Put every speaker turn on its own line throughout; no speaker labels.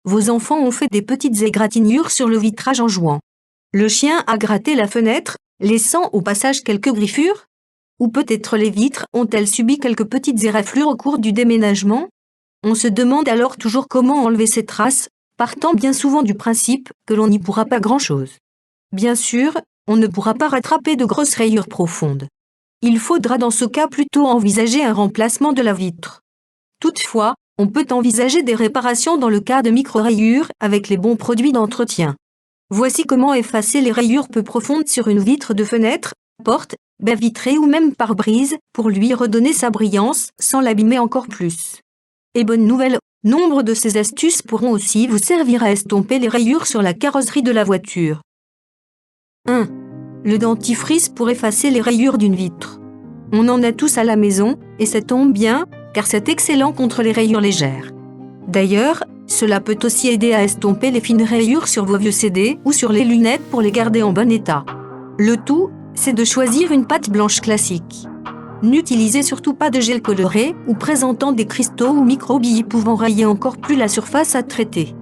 Vos enfants ont fait des petites égratignures sur le vitrage en jouant. Le chien a gratté la fenêtre, laissant au passage quelques griffures? Ou peut-être les vitres ont-elles subi quelques petites éraflures au cours du déménagement? On se demande alors toujours comment enlever ces traces, partant bien souvent du principe que l'on n'y pourra pas grand-chose. Bien sûr, on ne pourra pas rattraper de grosses rayures profondes. Il faudra dans ce cas plutôt envisager un remplacement de la vitre. Toutefois, on peut envisager des réparations dans le cas de micro-rayures avec les bons produits d'entretien. Voici comment effacer les rayures peu profondes sur une vitre de fenêtre, porte, baie vitrée ou même pare-brise pour lui redonner sa brillance sans l'abîmer encore plus. Et bonne nouvelle, nombre de ces astuces pourront aussi vous servir à estomper les rayures sur la carrosserie de la voiture. 1. Le dentifrice pour effacer les rayures d'une vitre. On en a tous à la maison, et ça tombe bien, car c'est excellent contre les rayures légères. D'ailleurs, cela peut aussi aider à estomper les fines rayures sur vos vieux CD ou sur les lunettes pour les garder en bon état. Le tout, c'est de choisir une pâte blanche classique. N'utilisez surtout pas de gel coloré ou présentant des cristaux ou microbilles pouvant rayer encore plus la surface à traiter.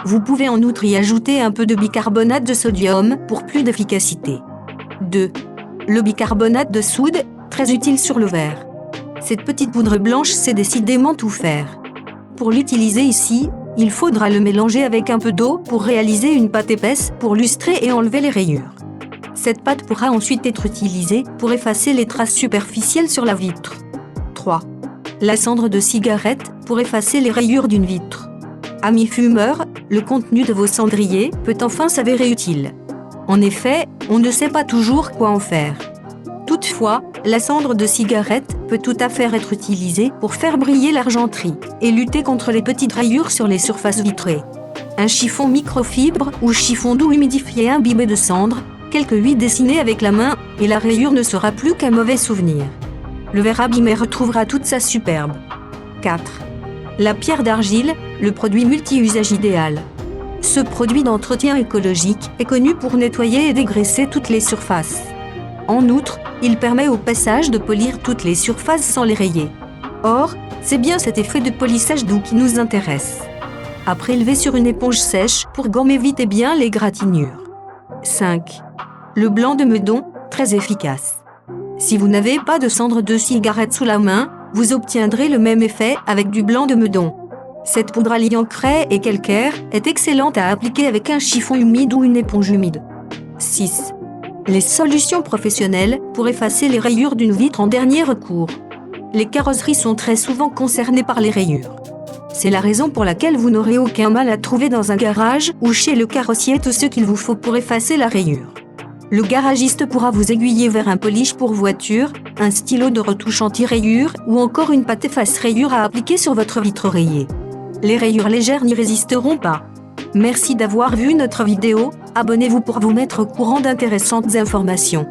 Vous pouvez en outre y ajouter un peu de bicarbonate de sodium pour plus d'efficacité. 2. Le bicarbonate de soude, très utile sur le verre. Cette petite poudre blanche sait décidément tout faire. Pour l'utiliser ici, il faudra le mélanger avec un peu d'eau pour réaliser une pâte épaisse pour lustrer et enlever les rayures. Cette pâte pourra ensuite être utilisée pour effacer les traces superficielles sur la vitre. 3. La cendre de cigarette pour effacer les rayures d'une vitre. Amis fumeurs, le contenu de vos cendriers peut enfin s'avérer utile. En effet, on ne sait pas toujours quoi en faire. Toutefois, la cendre de cigarette peut tout à fait être utilisée pour faire briller l'argenterie et lutter contre les petites rayures sur les surfaces vitrées. Un chiffon microfibre ou chiffon doux humidifié imbibé de cendre, quelques huiles dessinées avec la main, et la rayure ne sera plus qu'un mauvais souvenir. Le verre abîmé retrouvera toute sa superbe. 4. La pierre d'argile, le produit multi-usage idéal. Ce produit d'entretien écologique est connu pour nettoyer et dégraisser toutes les surfaces. En outre, il permet au passage de polir toutes les surfaces sans les rayer. Or, c'est bien cet effet de polissage doux qui nous intéresse. À prélever sur une éponge sèche pour gommer vite et bien les égratignures. 5. Le blanc de meudon, très efficace. Si vous n'avez pas de cendre de cigarette sous la main, vous obtiendrez le même effet avec du blanc de meudon. Cette poudre alliant craie et calcaire est excellente à appliquer avec un chiffon humide ou une éponge humide. 6. Les solutions professionnelles pour effacer les rayures d'une vitre en dernier recours. Les carrosseries sont très souvent concernées par les rayures. C'est la raison pour laquelle vous n'aurez aucun mal à trouver dans un garage ou chez le carrossier tout ce qu'il vous faut pour effacer la rayure. Le garagiste pourra vous aiguiller vers un polish pour voiture, un stylo de retouche anti-rayures ou encore une pâte efface-rayures à appliquer sur votre vitre rayée. Les rayures légères n'y résisteront pas. Merci d'avoir vu notre vidéo, abonnez-vous pour vous mettre au courant d'intéressantes informations.